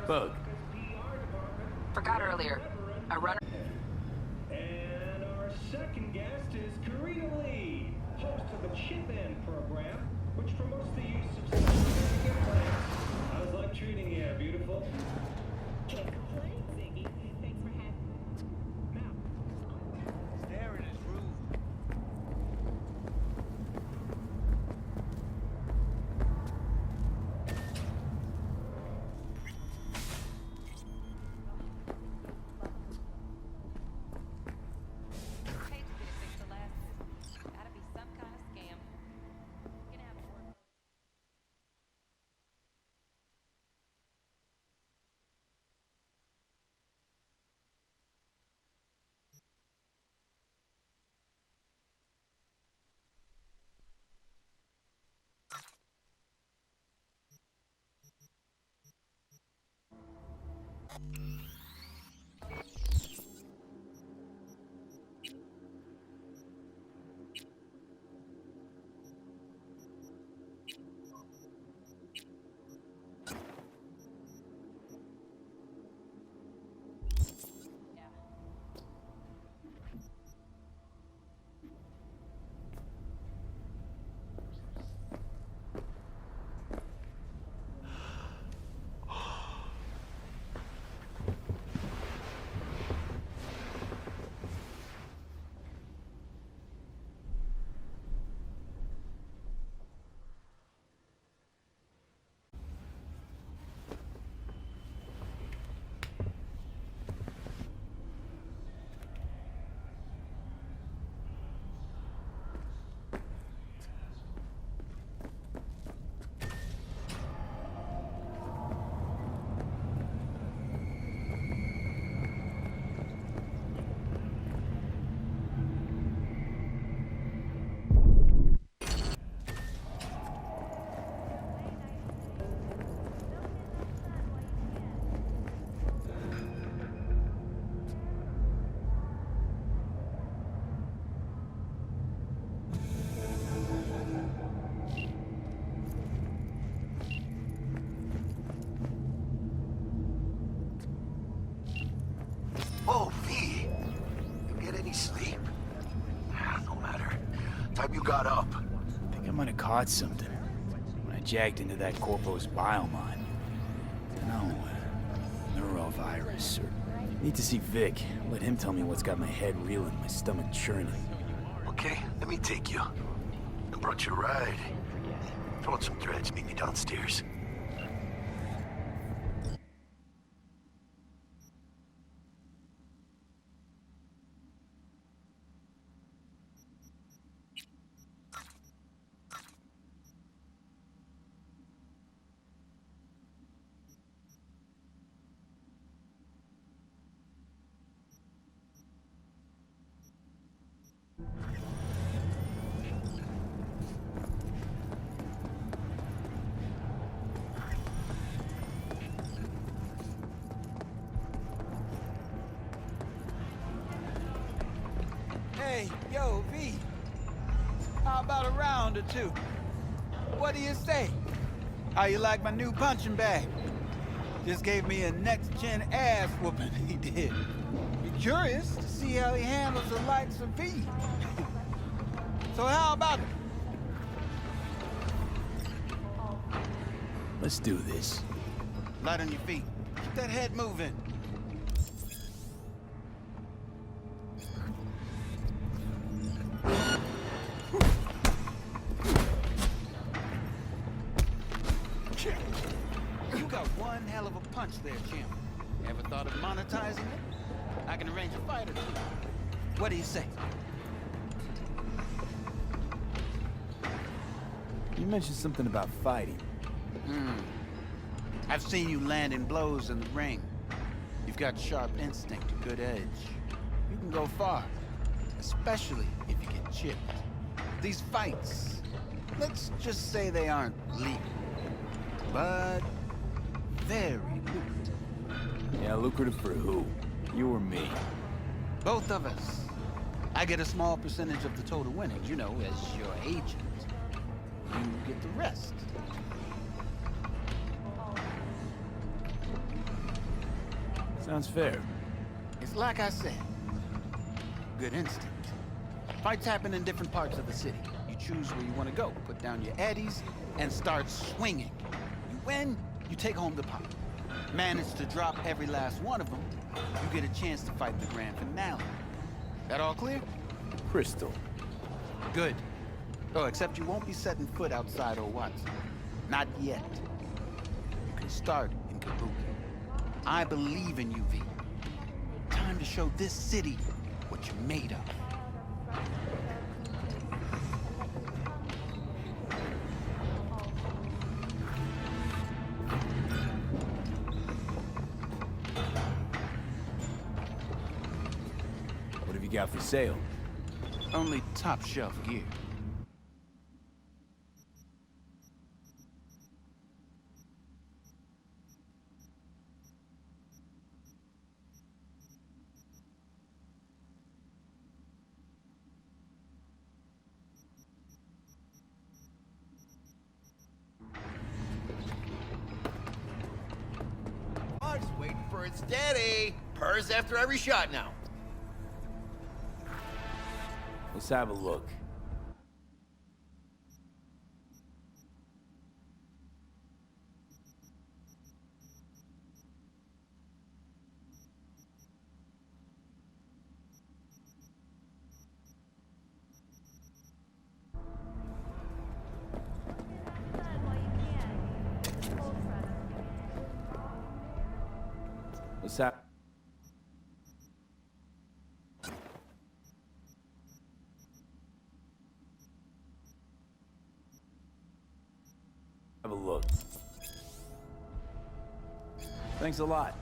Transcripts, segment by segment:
Bug. Forgot earlier. A runner. And our second guest is Karina Lee, host of the Chip In program, which promotes the use of cyberpunk implants. How's life treating you, beautiful? Can't complain, Ziggy. Thanks for having me. Now, stare in his room. Hate to get it fixed to last. Gotta be some kind of scam. Gonna have to work. Yeah. Oh, V! You get any sleep? No matter. Time you got up. I think I might have caught something when I jacked into that Corpo's biomine. No, neurovirus or... Need to see Vic. Let him tell me what's got my head reeling, my stomach churning. Okay, let me take you. I brought you a ride. Throw out some threads, meet me downstairs. Hey, yo, V. How about a round or two? What do you say? How you like my new punching bag? Just gave me a next-gen ass whooping, he did. Be curious to see how he handles the likes of V. So how about it? Let's do this. Light on your feet. Keep that head moving. You got one hell of a punch there, champ. Ever thought of monetizing it? I can arrange a fight or two. What do you say? You mentioned something about fighting. I've seen you landing blows in the ring. You've got sharp instinct, a good edge. You can go far, especially if you get chipped. These fights, let's just say they aren't legal, but very lucrative. Yeah, lucrative for who? You or me? Both of us. I get a small percentage of the total winnings, you know, as your agent. You get the rest. Sounds fair. It's like I said. Good instinct. Fights happen in different parts of the city. You choose where you want to go, put down your eddies, and start swinging. You win, you take home the pot. Manage to drop every last one of them, you get a chance to fight the grand finale. That all clear? Crystal. Good. Oh, except you won't be setting foot outside Watson. Not yet. You can start in Kabuki. I believe in you, V. Time to show this city what you're made of. What have you got for sale? Only top shelf gear. Just waiting for it steady. Purrs after every shot now. Let's have a look. Let's have... Have a look. Thanks a lot.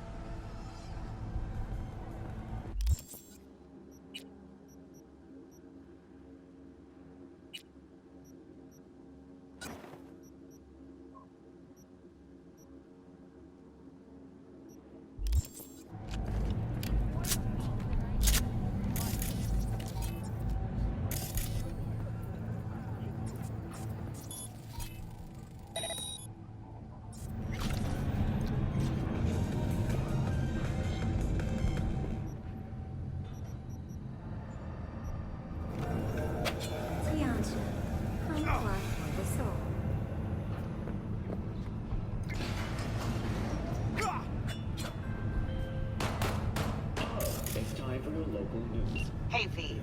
It's time for your local news. Hey, V.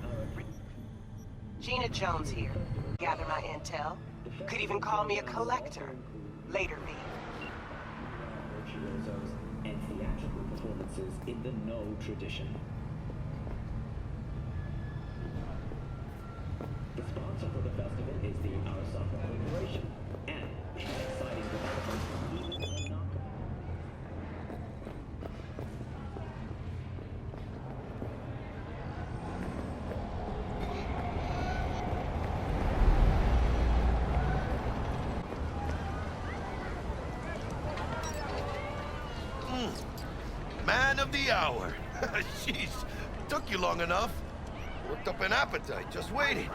Gina Jones here. Gather my intel. Could even call me a collector. Later, V. Virtuosos and theatrical performances in the No tradition. The sponsor for the festival is the Arasaka Corporation, and the exciting development even a knock. Man of the hour. Jeez, took you long enough. Worked up an appetite, just waiting.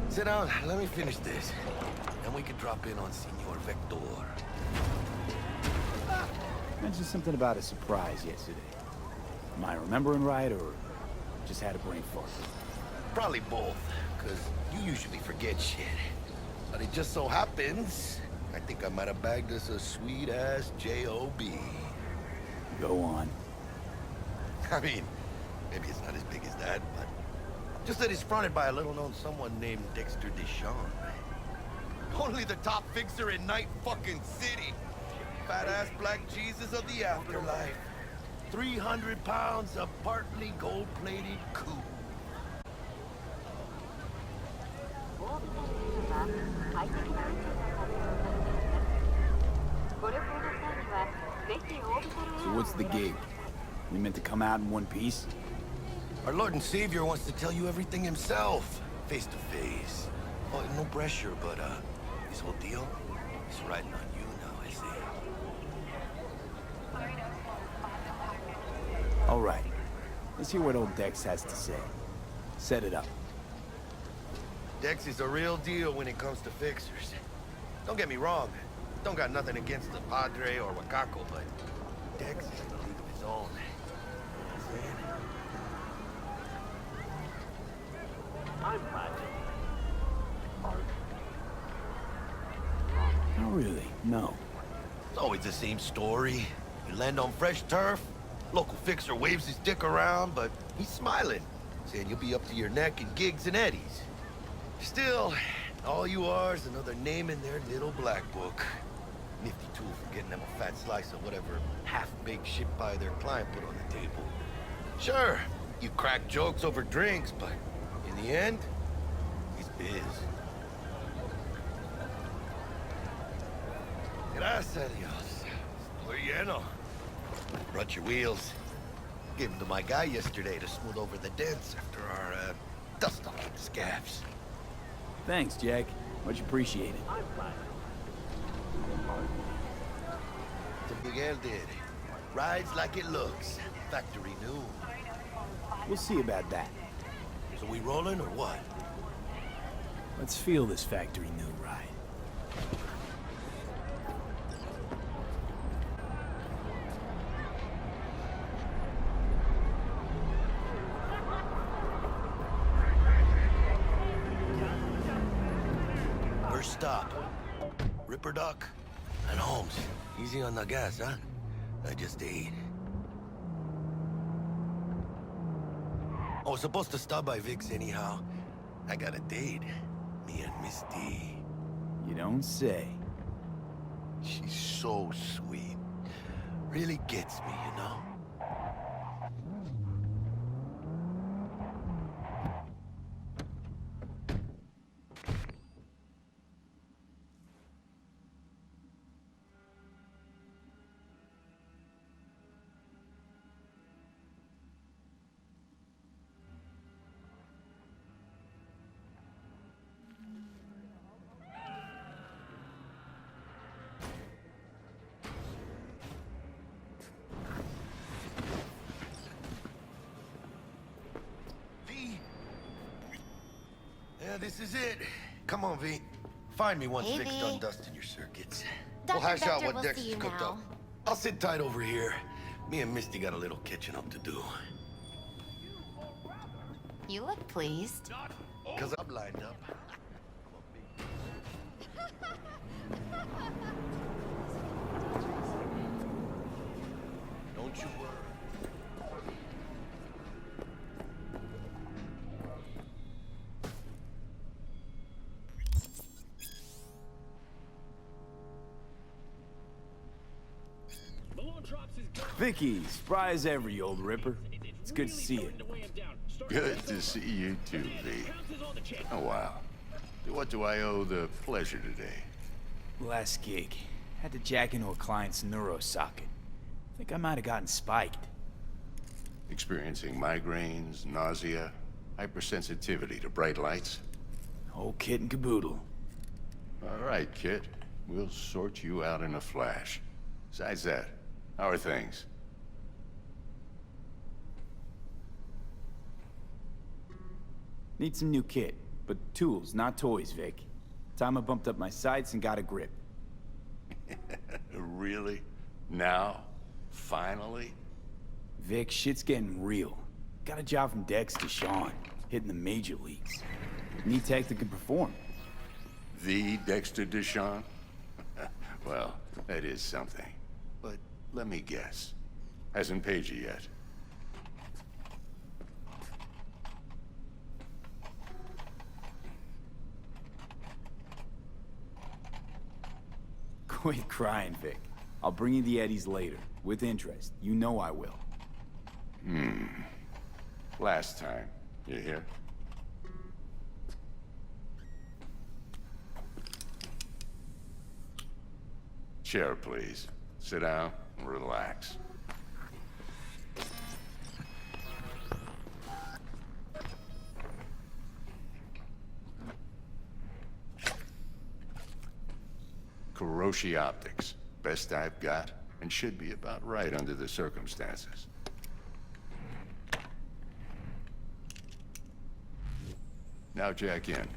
Sit down, let me finish this. Then we can drop in on Senor Vector. Mentioned something about a surprise yesterday. Am I remembering right, or just had a brain fart? Probably both, because you usually forget shit. But it just so happens, I think I might have bagged us a sweet-ass J.O.B. Go on. I mean, maybe it's not as big as that, but just that it's fronted by a little-known someone named Dexter Deshawn. Only the top fixer in Night fucking City. Fat-ass black Jesus of the afterlife. 300 pounds of partly gold-plated coup. So what's the gig? We meant to come out in one piece? Our Lord and Savior wants to tell you everything himself, face to face. Oh, no pressure, but this whole deal is riding on you now, I see. All right. Let's hear what old Dex has to say. Set it up. Dex is a real deal when it comes to fixers. Don't get me wrong. Don't got nothing against the Padre or Wakako, but Dex is in a league of his own. Not really, no. It's always the same story. You land on fresh turf, local fixer waves his dick around, but he's smiling, saying you'll be up to your neck in gigs and eddies. Still, all you are is another name in their little black book. Nifty tool for getting them a fat slice of whatever half-baked shit pie their client put on the table. Sure, you crack jokes over drinks, but in the end, it's biz. Gracias a Dios. Estoy lleno. Brought your wheels. Gave them to my guy yesterday to smooth over the dents after our, dust off the scabs. Thanks, Jack. Much appreciated. So Miguel did. Rides like it looks. Factory new. We'll see about that. So we rolling or what? Let's feel this factory new ride. First stop. Ripper Duck and Holmes. Easy on the gas, huh? I just ate. I was supposed to stop by Vic's anyhow. I got a date. Me and Miss D. You don't say. She's so sweet. Really gets me, you know? Yeah, this is it. Come on, V. Find me once Hey, Vic's V. done dusting your circuits. Dr. We'll hash out Vector what will Dex see has you cooked now. up. I'll sit tight over here. Me and Misty got a little catching up to do. You look pleased. Because I'm lined up. Don't you worry. Vicky, spry as ever, you old ripper. It's good to see you. Good to see you too, V. Oh, wow. What do I owe the pleasure today? Last gig. Had to jack into a client's neuro socket. Think I might have gotten spiked. Experiencing migraines, nausea, hypersensitivity to bright lights? Whole kit and caboodle. All right, kid. We'll sort you out in a flash. Besides that, how are things? Need some new kit, but tools, not toys, Vic. Time I bumped up my sights and got a grip. Really? Now? Finally? Vic, shit's getting real. Got a job from Dex to Sean, hitting the major leagues. Need tech that can perform. The Dexter Deshawn? Well, that is something. But let me guess. Hasn't paid you yet. Quit crying, Vic. I'll bring you the eddies later, with interest. You know I will. Last time. You hear? Chair, please. Sit down and relax. Kuroshi Optics. Best I've got, and should be about right under the circumstances. Now jack in.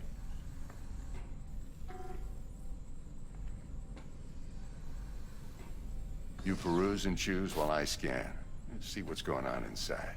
You peruse and choose while I scan. See what's going on inside.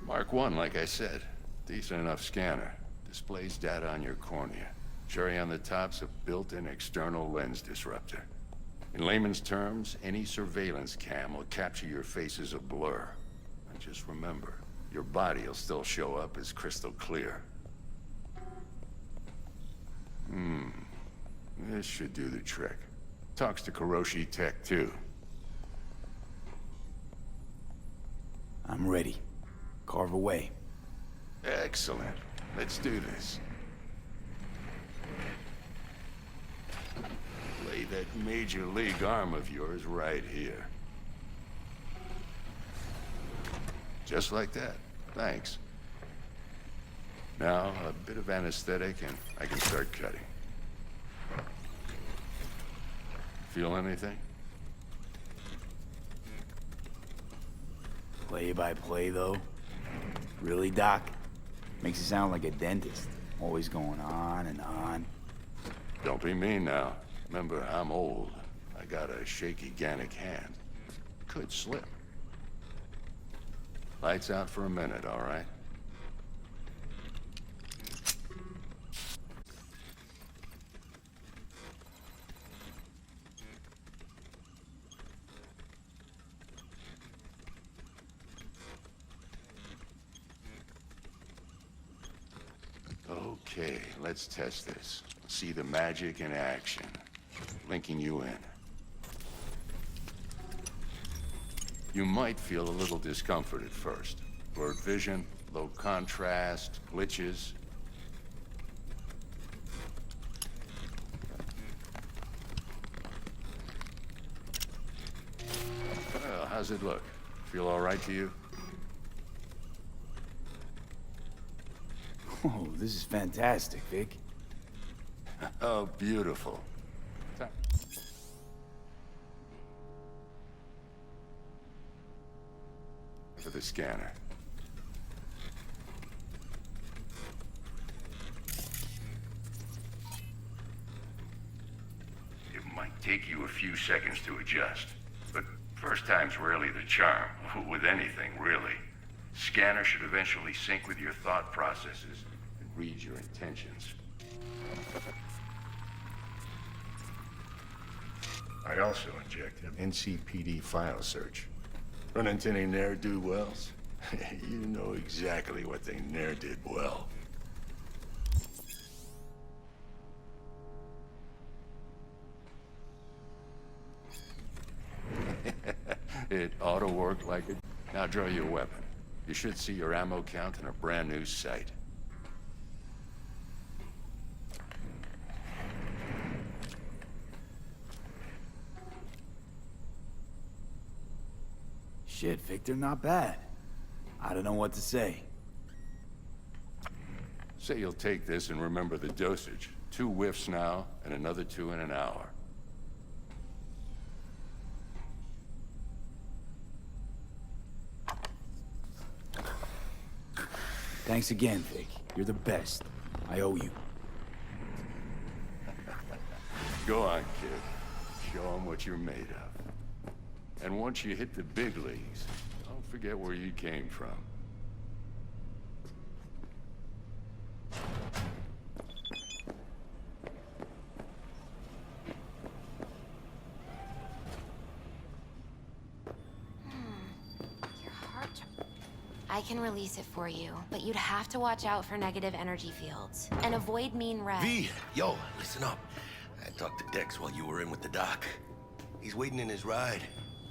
Mark 1, like I said. Decent enough scanner. Displays data on your cornea. Cherry on the top's a built-in external lens disruptor. In layman's terms, any surveillance cam will capture your face as a blur. And just remember, your body will still show up as crystal clear. This should do the trick. Talks to Kiroshi Tech, too. I'm ready. Carve away. Excellent. Let's do this. Lay that major league arm of yours right here. Just like that. Thanks. Now, a bit of anesthetic and I can start cutting. Feel anything? Play by play, though? Really, Doc? Makes you sound like a dentist. Always going on and on. Don't be mean now. Remember, I'm old. I got a shaky Gannic hand. Could slip. Lights out for a minute, all right? Okay, let's test this. See the magic in action. Linking you in. You might feel a little discomfort at first. Blurred vision, low contrast, glitches. Well, how's it look? Feel all right to you? Oh, this is fantastic, Vic. Oh, beautiful. For the scanner. It might take you a few seconds to adjust, but first time's rarely the charm, with anything, really. Scanner should eventually sync with your thought processes and read your intentions. I also injected an NCPD file search. Run into any ne'er-do-wells? You know exactly what they ne'er did well. It ought to work like it. Now draw your weapon. You should see your ammo count in a brand new sight. Shit, Victor, not bad. I don't know what to say. Say you'll take this and remember the dosage. 2 whiffs now, and another 2 in an hour. Thanks again, Vic. You're the best. I owe you. Go on, kid. Show them what you're made of. And once you hit the big leagues, don't forget where you came from. Your heart. I can release it for you, but you'd have to watch out for negative energy fields and avoid mean red. V, yo, listen up. I talked to Dex while you were in with the doc. He's waiting in his ride.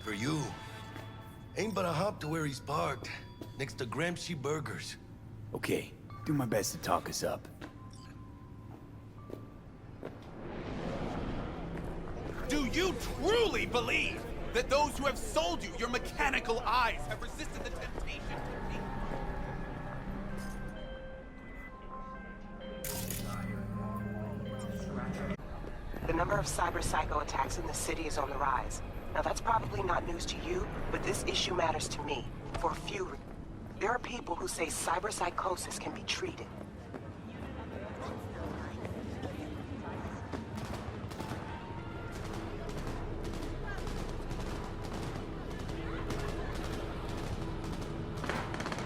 For you. Ain't but a hop to where he's parked. Next to Gramsci Burgers. Okay, do my best to talk us up. Do you truly believe that those who have sold you your mechanical eyes have resisted the temptation to take? The number of cyber psycho attacks in the city is on the rise. Now that's probably not news to you, but this issue matters to me for a few reasons. There are people who say cyber psychosis can be treated.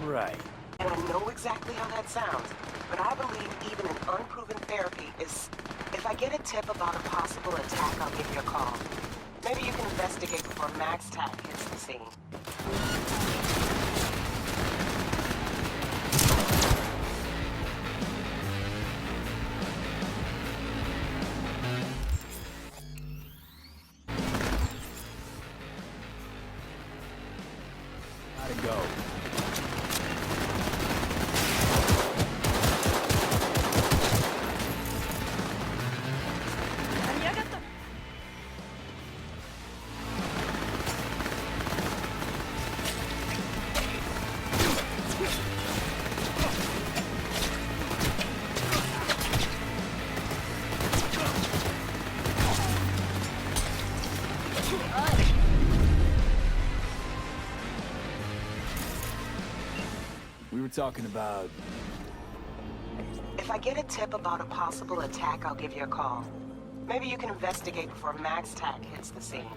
Right. And I know exactly how that sounds, but I believe even an unproven therapy is... If I get a tip about a possible attack, I'll give you a call. Maybe you can investigate before Max Tack hits the scene. Gotta go. We were talking about... If I get a tip about a possible attack, I'll give you a call. Maybe you can investigate before Max Tack hits the scene.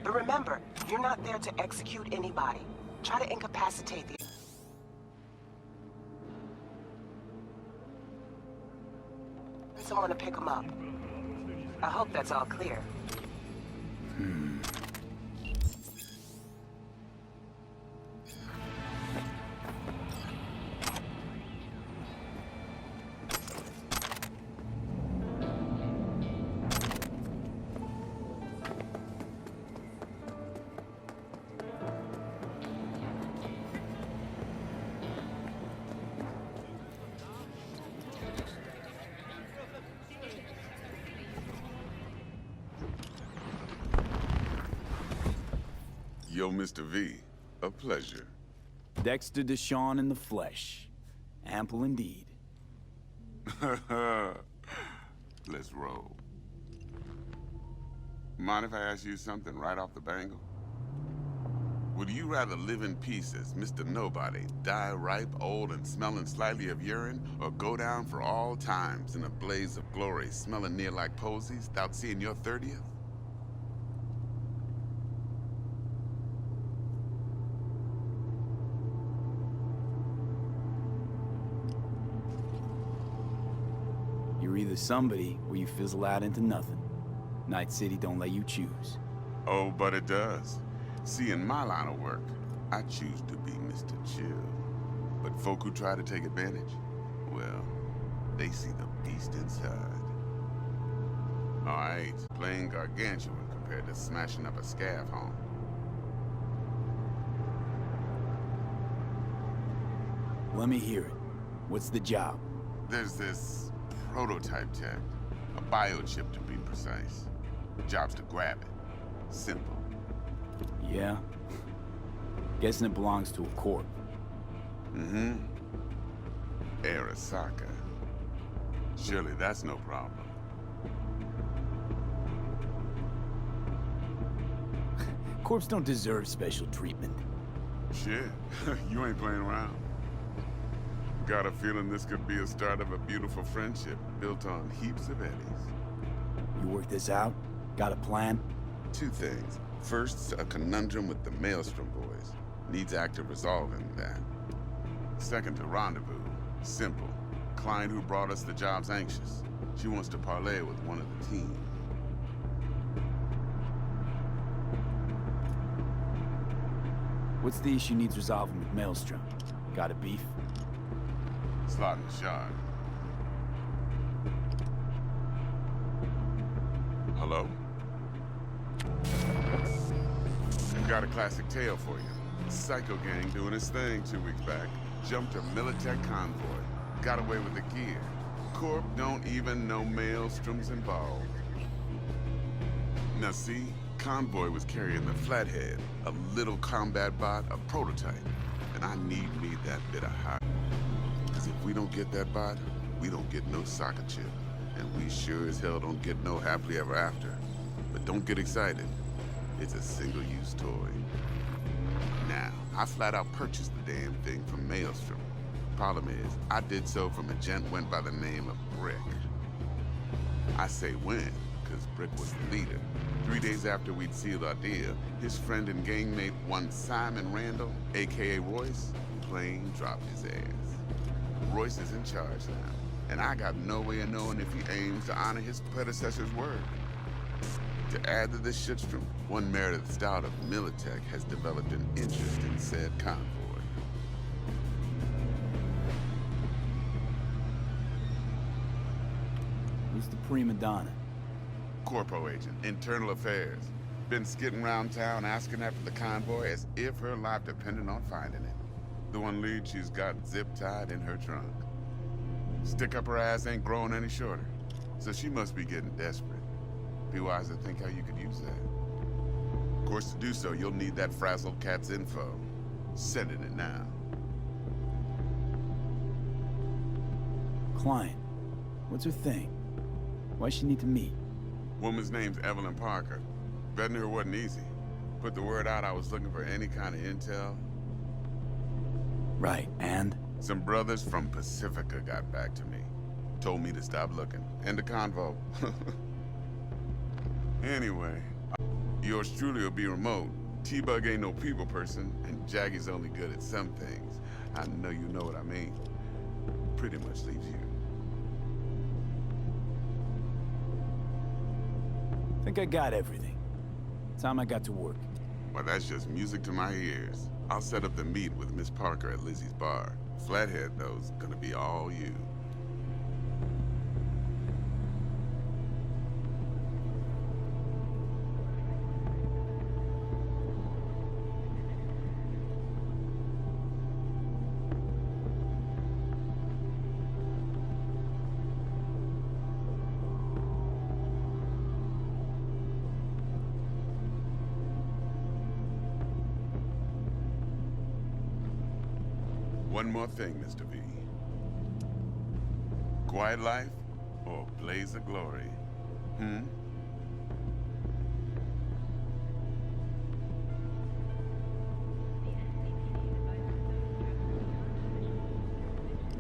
But remember, you're not there to execute anybody. Try to incapacitate the... Someone to pick them up. I hope that's all clear. Yo, Mr. V, a pleasure. Dexter Deshawn in the flesh. Ample indeed. Let's roll. Mind if I ask you something right off the bangle? Would you rather live in peace as Mr. Nobody, die ripe, old, and smelling slightly of urine, or go down for all times in a blaze of glory, smelling near like posies, without seeing your 30th? You're either somebody or you fizzle out into nothing. Night City don't let you choose. Oh, but it does. See, in my line of work, I choose to be Mr. Chill. But folk who try to take advantage, well, they see the beast inside. All right, playing gargantuan compared to smashing up a scav home. Let me hear it. What's the job? There's this prototype tech, a biochip to be precise. Job's to grab it. Simple. Yeah? Guessing it belongs to a corp. Mm-hmm. Arasaka. Surely that's no problem. Corps don't deserve special treatment. Shit, you ain't playing around. Got a feeling this could be a start of a beautiful friendship built on heaps of eddies. You work this out? Got a plan? Two things. First, a conundrum with the Maelstrom boys. Needs active resolving that. Second, a rendezvous. Simple. Client who brought us the job's anxious. She wants to parlay with one of the team. What's the issue needs resolving with Maelstrom? Got a beef? Slotting the shard. Hello? I've got a classic tale for you. Psycho gang doing his thing 2 weeks back. Jumped a Militech convoy. Got away with the gear. Corp don't even know Maelstrom's involved. Now see, convoy was carrying the Flathead, a little combat bot, a prototype. And I need me that bit of high. Because if we don't get that bot, we don't get no soccer chip. And we sure as hell don't get no happily ever after. But don't get excited. It's a single-use toy. Now, I flat out purchased the damn thing from Maelstrom. Problem is, I did so from a gent went by the name of Brick. I say when, because Brick was the leader. 3 days after we'd sealed our deal, his friend and gangmate, one Simon Randall, aka Royce, plain dropped his ass. Royce is in charge now, and I got no way of knowing if he aims to honor his predecessor's word. To add to this shitstorm, one Meredith Stout of Militech has developed an interest in said convoy. Who's the prima donna? Corpo agent, internal affairs. Been skidding around town asking after the convoy as if her life depended on finding it. The one lead she's got zip-tied in her trunk. Stick up her ass ain't growing any shorter, so she must be getting desperate. Be wise to think how you could use that. Of course, to do so, you'll need that frazzled cat's info. Sending it now. Client. What's her thing? Why's she need to meet? Woman's name's Evelyn Parker. Vetting her wasn't easy. Put the word out I was looking for any kind of intel. Right, and? Some brothers from Pacifica got back to me. Told me to stop looking. End of convo. Anyway, yours truly will be remote. T-Bug ain't no people person, and Jaggy's only good at some things. I know you know what I mean. Pretty much leaves you. Think I got everything. Time I got to work. Well, that's just music to my ears. I'll set up the meet with Miss Parker at Lizzie's bar. Flathead, though's gonna be all you. One more thing, Mr. V. Quiet life or blaze of glory?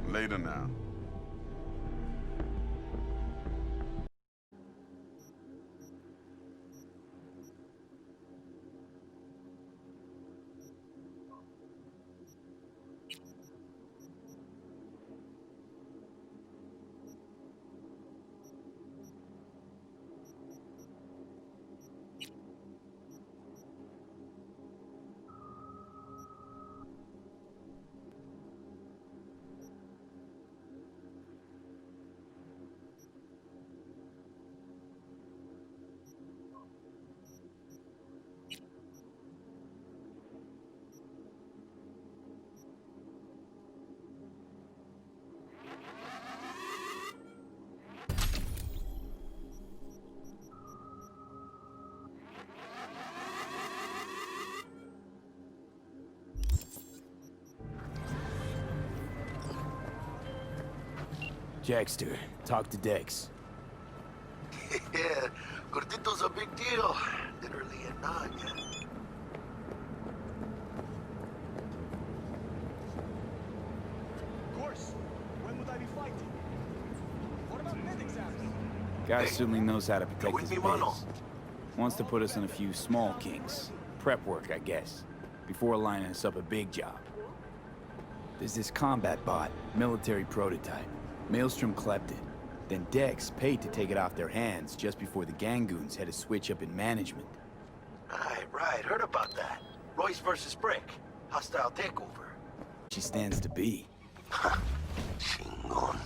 Later now. Jackster, talk to Dex. Yeah, Gordito's a big deal. Literally a nod. Of course. When would I be fighting? What about medics after? Guy certainly knows how to protect his base. Wants to put us on a few small kinks. Prep work, I guess. Before lining us up a big job. There's this combat bot, military prototype. Maelstrom clept it. Then Dex paid to take it off their hands just before the Gangoons had a switch up in management. Right. Heard about that. Royce versus Brick. Hostile takeover. She stands to be. Chingon.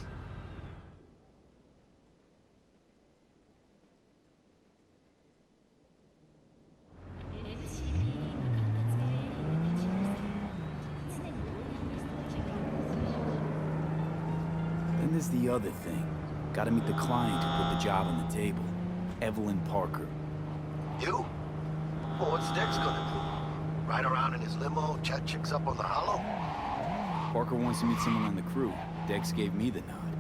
Then there's the other thing. Gotta meet the client who put the job on the table. Evelyn Parker. You? Well, what's Dex gonna do? Ride around in his limo, chat chicks up on the hollow? Parker wants to meet someone on the crew. Dex gave me the nod.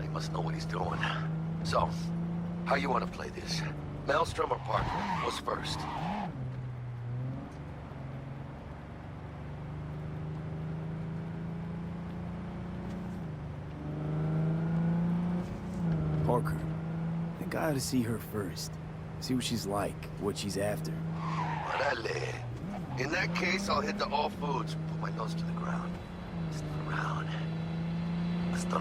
He must know what he's doing. So, how you want to play this? Maelstrom or Parker? What's first? Parker. I think I ought to see her first. See what she's like, what she's after. Orale. In that case, I'll hit the all foods, put my nose to the ground. Just around. Hasta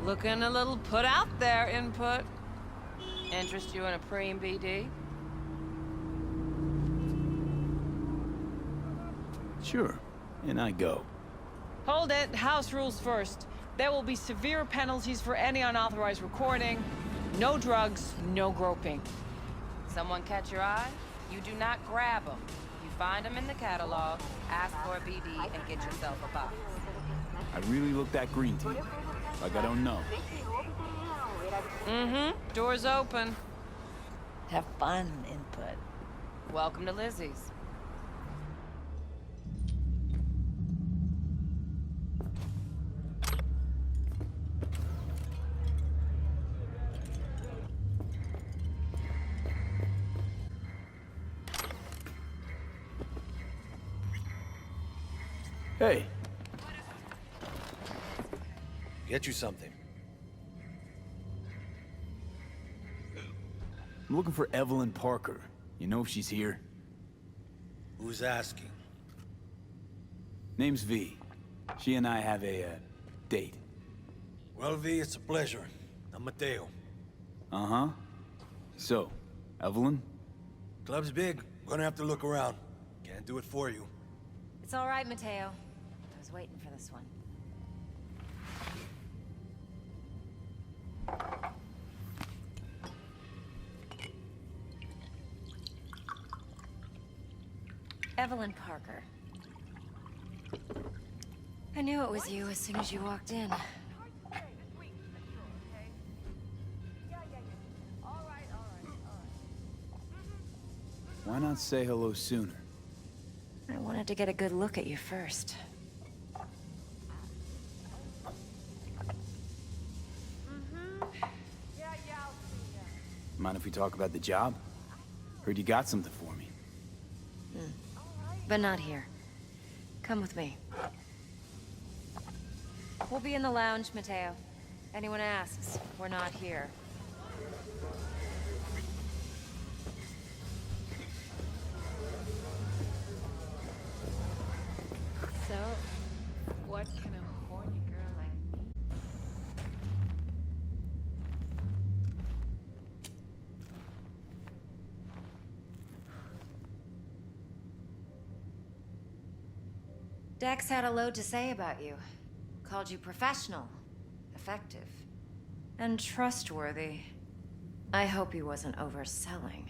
Looking a little put out there, input. Interest you in a preem BD? Sure. And I go. Hold it. House rules first. There will be severe penalties for any unauthorized recording. No drugs, no groping. Someone catch your eye? You do not grab them. You find them in the catalog, ask for a BD, and get yourself a box. I really look that green to you. Like I don't know. Mm-hmm. Door's open. Have fun, input. Welcome to Lizzie's. Hey. Get you something. I'm looking for Evelyn Parker. You know if she's here? Who's asking? Name's V. She and I have a, date. Well, V, it's a pleasure. I'm Mateo. Uh-huh. So, Evelyn? Club's big. Gonna have to look around. Can't do it for you. It's all right, Mateo. I was waiting for this one. Evelyn Parker. I knew it was you as soon as you walked in. Why not say hello sooner? I wanted to get a good look at you first. Mind if we talk about the job? Heard you got something for me. But not here. Come with me. We'll be in the lounge, Mateo. Anyone asks, we're not here. So, what can a horny girl like me? Dex had a load to say about you. Called you professional, effective, and trustworthy. I hope he wasn't overselling.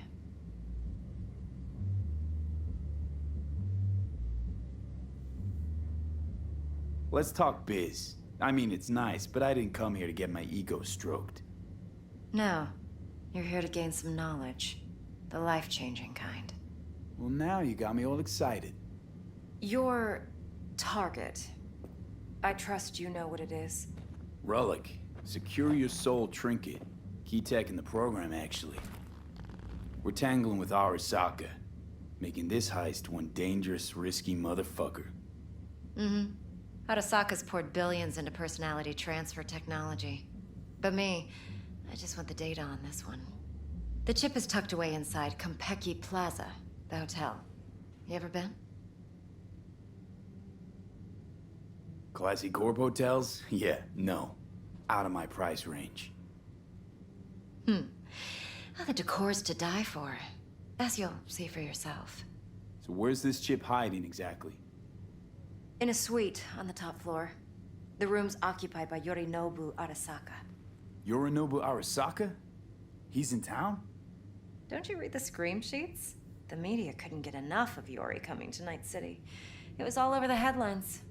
Let's talk biz. I mean, it's nice, but I didn't come here to get my ego stroked. No, you're here to gain some knowledge. The life-changing kind. Well, now you got me all excited. Your target. I trust you know what it is. Relic. Secure your soul trinket. Key tech in the program, actually. We're tangling with Arasaka, making this heist one dangerous, risky motherfucker. Mm-hmm. Arasaka's poured billions into personality transfer technology. But me, I just want the data on this one. The chip is tucked away inside Konpeki Plaza, the hotel. You ever been? Classy Corp hotels? Yeah, no. Out of my price range. Well, the decor's to die for. As you'll see for yourself. So where's this chip hiding exactly? In a suite on the top floor. The room's occupied by Yorinobu Arasaka. Yorinobu Arasaka? He's in town? Don't you read the scream sheets? The media couldn't get enough of Yori coming to Night City. It was all over the headlines.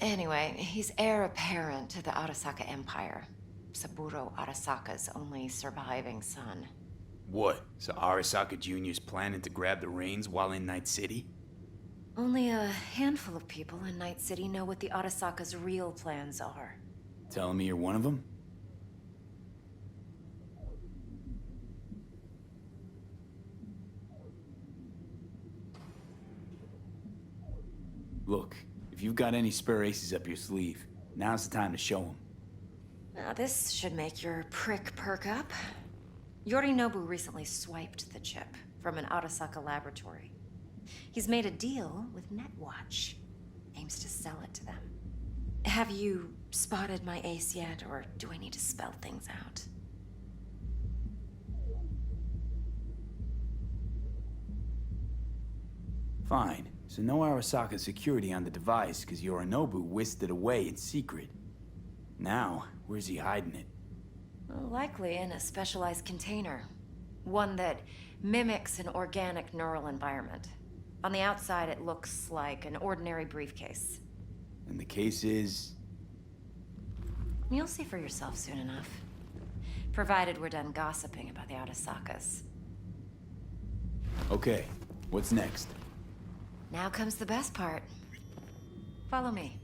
Anyway, he's heir apparent to the Arasaka Empire. Saburo Arasaka's only surviving son. What? So Arasaka Jr.'s planning to grab the reins while in Night City? Only a handful of people in Night City know what the Arasaka's real plans are. Telling me you're one of them? Look, if you've got any spare aces up your sleeve, now's the time to show them. Now this should make your prick perk up. Yorinobu recently swiped the chip from an Arasaka laboratory. He's made a deal with Netwatch. Aims to sell it to them. Have you spotted my ace yet, or do I need to spell things out? Fine. So no Arasaka security on the device, because Yorinobu whisked it away in secret. Now, where's he hiding it? Well, likely in a specialized container. One that mimics an organic neural environment. On the outside, it looks like an ordinary briefcase. And the case is... You'll see for yourself soon enough. Provided we're done gossiping about the Arasakas. Okay, what's next? Now comes the best part. Follow me.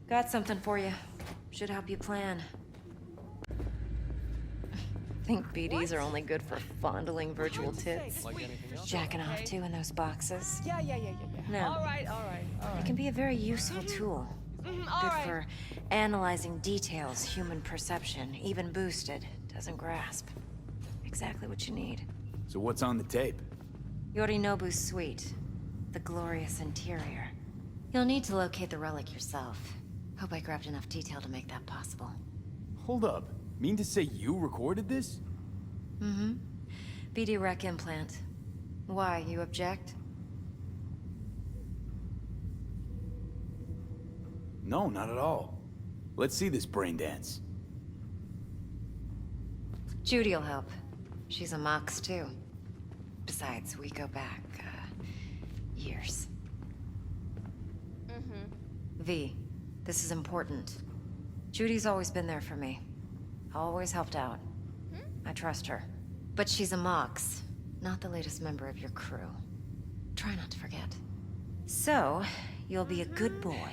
Got something for you. Should help you plan. Think BDs are only good for fondling virtual tits? Jacking off too in those boxes? Yeah. No. All right. It can be a very useful tool. Good for analyzing details human perception, even boosted, doesn't grasp. Exactly what you need. So what's on the tape? Yorinobu's suite. The glorious interior. You'll need to locate the relic yourself. Hope I grabbed enough detail to make that possible. Hold up. Mean to say you recorded this? Mm-hmm. BD rec implant. Why, you object? No, not at all. Let's see this brain dance. Judy'll help. She's a Mox, too. Besides, we go back, years. V, this is important. Judy's always been there for me. Always helped out. I trust her. But she's a Mox, not the latest member of your crew. Try not to forget. So, you'll be a good boy.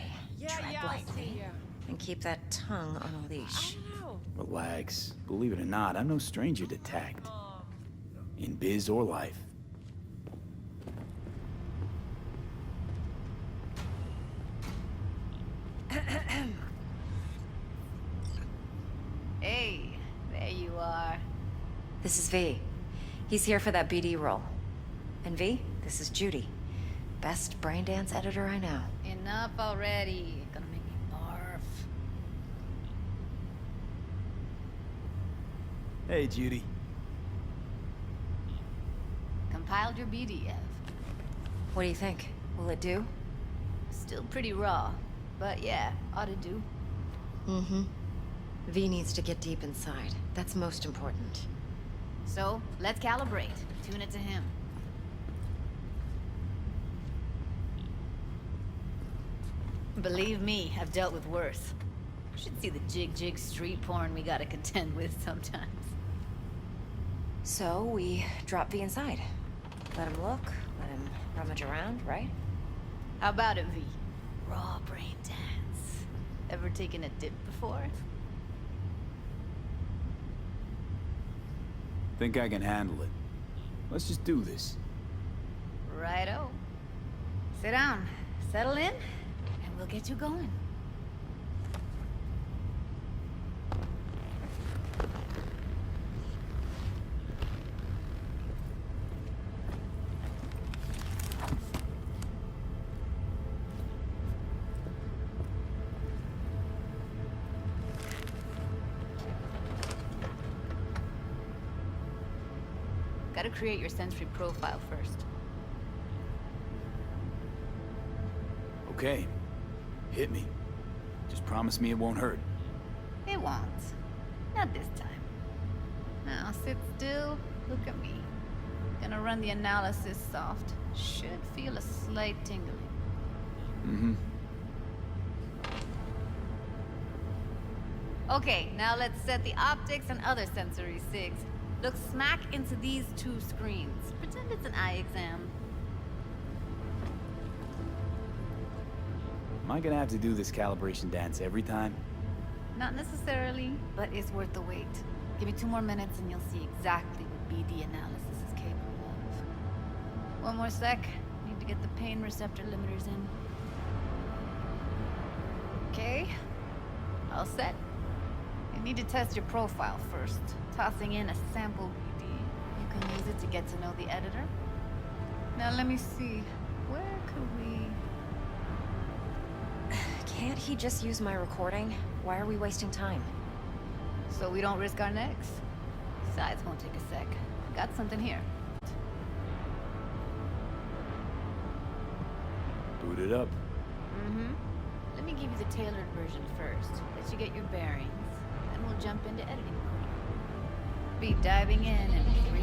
Tread lightly. And keep that tongue on a leash. Relax. Believe it or not, I'm no stranger to tact. In biz or life. Hey, there you are. This is V. He's here for that BD role. And V, this is Judy. Best brain dance editor I know. Enough already. Gonna make me barf. Hey, Judy. Compiled your BDF. What do you think? Will it do? Still pretty raw, but yeah, ought to do. Mm-hmm. V needs to get deep inside. That's most important. So, let's calibrate. Tune it to him. Believe me, I've dealt with worse. You should see the jig street porn we gotta contend with sometimes. So, we drop V inside. Let him look, let him rummage around, right? How about it, V? Raw brain dance. Ever taken a dip before? Think I can handle it. Let's just do this. Righto. Sit down, settle in, and we'll get you going. Gotta create your sensory profile first. Okay. Hit me. Just promise me it won't hurt. It won't. Not this time. Now sit still, look at me. Gonna run the analysis soft. Should feel a slight tingling. Mm-hmm. Okay, now let's set the optics and other sensory sigs. Look smack into these two screens. Pretend it's an eye exam. Am I gonna have to do this calibration dance every time? Not necessarily, but it's worth the wait. Give me 2 more minutes and you'll see exactly what BD analysis is capable of. 1 more sec. Need to get the pain receptor limiters in. Okay. All set. You need to test your profile first. Tossing in a sample BD. You can use it to get to know the editor. Now let me see. Where could we... Can't he just use my recording? Why are we wasting time? So we don't risk our necks. Besides, won't take a sec. Got something here. Boot it up. Mm-hmm. Let me give you the tailored version first. Let you get your bearings. Then we'll jump into editing mode. Be diving in 3,